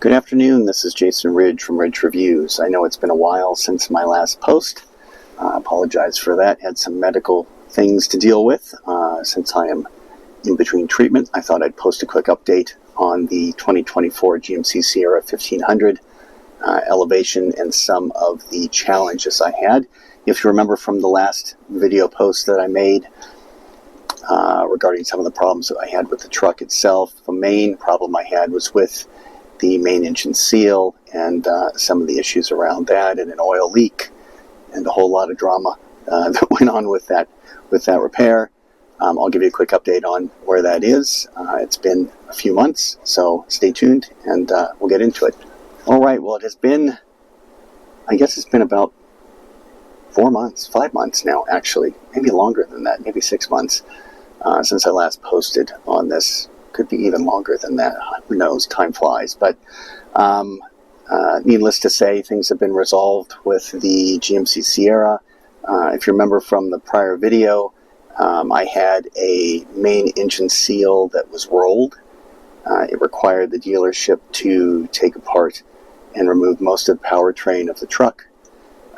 Good afternoon, this is Jason Ridge from Ridge Reviews. I know it's been a while since my last post. I apologize for that. Had some medical things to deal with since I am in between treatment. I thought I'd post a quick update on the 2024 GMC Sierra 1500 elevation and some of the challenges I had. If you remember from the last video post that I made regarding some of the problems that I had with the truck itself, the main problem I had was with the main engine seal and some of the issues around that, and an oil leak, and a whole lot of drama that went on with that repair. I'll give you a quick update on where that is. It's been a few months, so stay tuned and we'll get into it. All right, well, I guess it's been about 5 months now, actually, maybe longer than that, maybe 6 months since I last posted on this. Could be even longer than that. Who knows? Time flies. But needless to say, things have been resolved with the GMC Sierra. If you remember from the prior video, I had a main engine seal that was rolled. It required the dealership to take apart and remove most of the powertrain of the truck.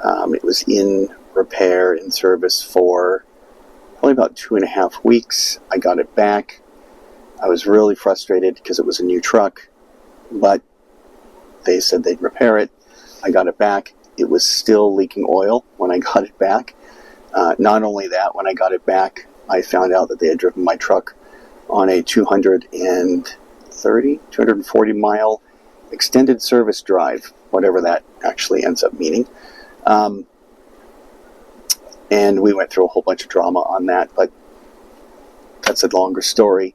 It was in repair and service for probably about 2.5 weeks. I got it back. I was really frustrated because it was a new truck, but they said they'd repair it. I got it back. It was still leaking oil when I got it back. Not only that, when I got it back, I found out that they had driven my truck on a 240 mile extended service drive, whatever that actually ends up meaning. And we went through a whole bunch of drama on that, but that's a longer story.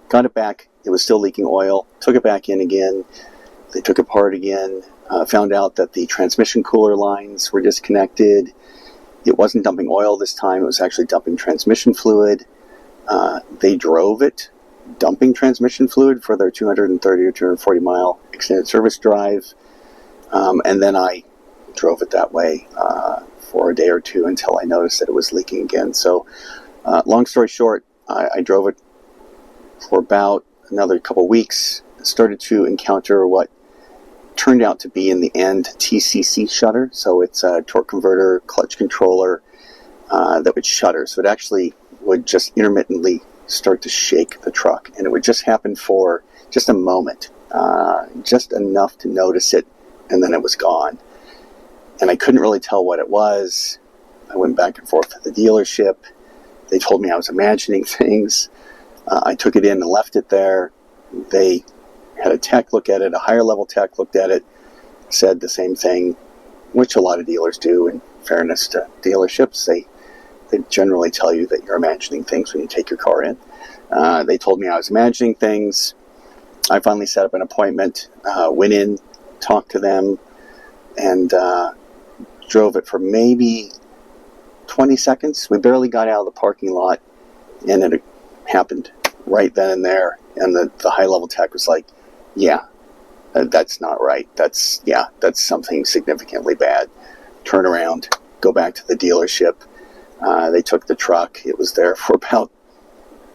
Got it back. It was still leaking oil. Took it back in again. They took it apart again. Found out that the transmission cooler lines were disconnected. It wasn't dumping oil this time. It was actually dumping transmission fluid. They drove it, dumping transmission fluid for their 230 or 240 mile extended service drive. And then I drove it that way for a day or two until I noticed that it was leaking again. So long story short, I drove it for about another couple weeks. Started to encounter what turned out to be in the end TCC shutter. So it's a torque converter clutch controller that would shutter. So it actually would just intermittently start to shake the truck, and it would just happen for just a moment, just enough to notice it, and then it was gone. And I couldn't really tell what it was. I went back and forth with the dealership. They told me I was imagining things. I took it in and left it there. They had a tech look at it, a higher level tech looked at it, said the same thing, which a lot of dealers do. In fairness to dealerships, they generally tell you that you're imagining things when you take your car in. They told me I was imagining things. I finally set up an appointment, went in, talked to them, and drove it for maybe 20 seconds. We barely got out of the parking lot, and it happened right then and there. And the high-level tech was like, yeah, that's not right. That's something significantly bad. Turn around, go back to the dealership. They took the truck. It was there for about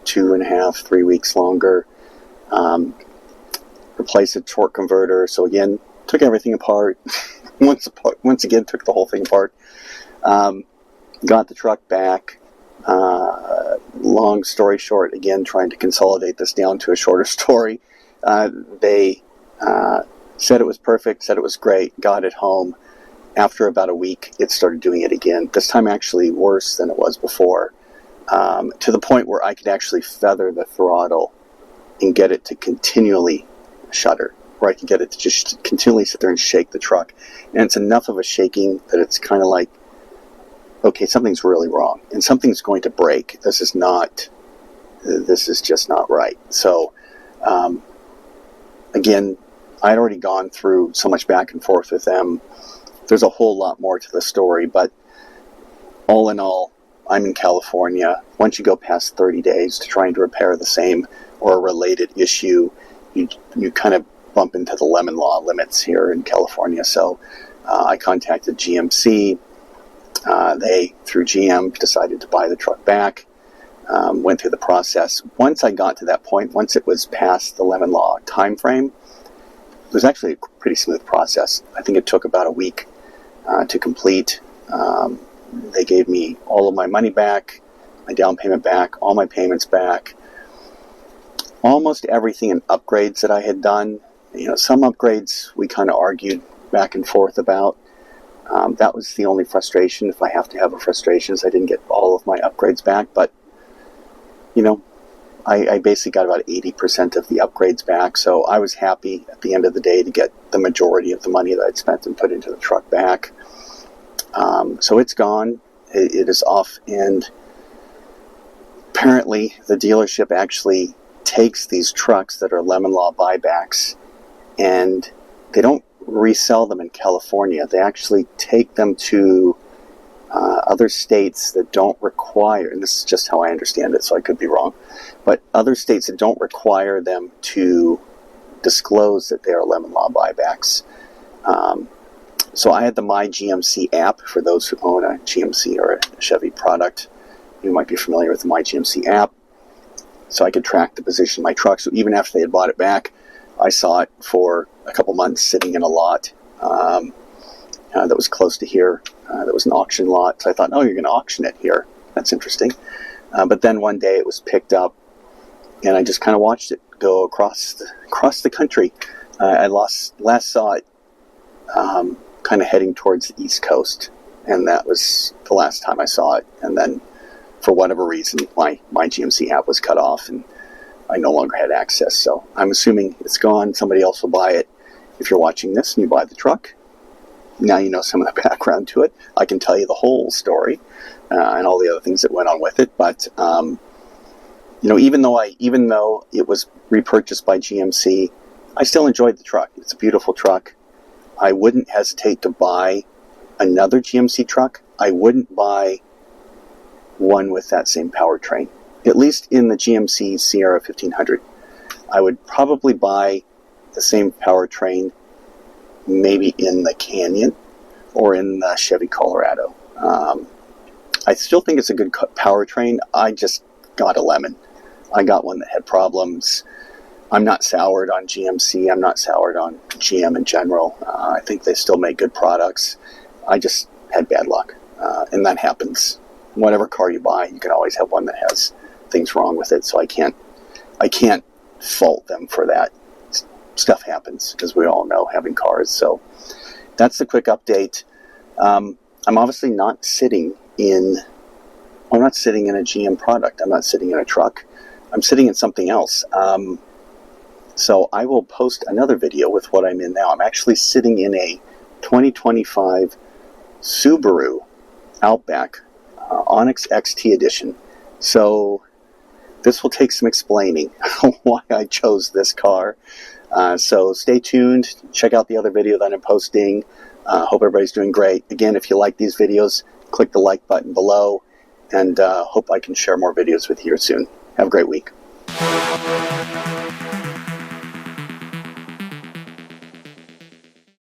2.5, 3 weeks longer. Replaced the torque converter. So again, took everything apart. Once again, took the whole thing apart. Got the truck back. Long story short, again, trying to consolidate this down to a shorter story. They said it was perfect, said it was great, got it home. After about a week, it started doing it again. This time actually worse than it was before, to the point where I could actually feather the throttle and get it to continually shudder, where I could get it to just continually sit there and shake the truck. And it's enough of a shaking that it's kind of like, okay, something's really wrong, and something's going to break. This is just not right. So, again, I'd already gone through so much back and forth with them. There's a whole lot more to the story, but all in all, I'm in California. Once you go past 30 days to trying to repair the same or a related issue, you kind of bump into the lemon law limits here in California. So I contacted GMC. They, through GM, decided to buy the truck back. Went through the process. Once I got to that point, once it was past the lemon law time frame, it was actually a pretty smooth process. I think it took about a week to complete. They gave me all of my money back, my down payment back, all my payments back, almost everything in upgrades that I had done. Some upgrades we kind of argued back and forth about. That was the only frustration. If I have to have a frustration, is I didn't get all of my upgrades back. But, I basically got about 80% of the upgrades back. So I was happy at the end of the day to get the majority of the money that I'd spent and put into the truck back. So it's gone. It is off. And apparently the dealership actually takes these trucks that are lemon law buybacks, and they don't resell them in California. They actually take them to other states that don't require, and this is just how I understand it, so I could be wrong, but other states that don't require them to disclose that they are lemon law buybacks. So I had the My GMC app. For those who own a GMC or a Chevy product, you might be familiar with the My GMC app. So I could track the position of my truck. So even after they had bought it back, I saw it for a couple months sitting in a lot that was close to here. That was an auction lot. So I thought, oh, you're going to auction it here. That's interesting. But then one day it was picked up, and I just kind of watched it go across the country. I last saw it kind of heading towards the East Coast, and that was the last time I saw it. And then, for whatever reason, my GMC app was cut off, and I no longer had access. So I'm assuming it's gone. Somebody else will buy it. If you're watching this and you buy the truck, now you know some of the background to it. I can tell you the whole story and all the other things that went on with it. But even though it was repurchased by GMC, I still enjoyed the truck. It's a beautiful truck. I wouldn't hesitate to buy another GMC truck. I wouldn't buy one with that same powertrain, at least in the GMC Sierra 1500. I would probably buy the same powertrain maybe in the Canyon or in the Chevy Colorado. I still think it's a good powertrain. I just got a lemon. I got one that had problems. I'm not soured on GMC. I'm not soured on GM in general. I think they still make good products. I just had bad luck. And that happens. Whatever car you buy, you can always have one that has things wrong with it. So I can't fault them for that. Stuff happens, as we all know, having cars. So that's the quick update. I'm obviously not sitting in a GM product. I'm not sitting in a truck. I'm sitting in something else. So I will post another video with what I'm in now. I'm actually sitting in a 2025 Subaru Outback Onyx XT Edition. So this will take some explaining why I chose this car. So stay tuned. Check out the other video that I'm posting. Hope everybody's doing great. Again, if you like these videos, click the like button below, and hope I can share more videos with you soon. Have a great week.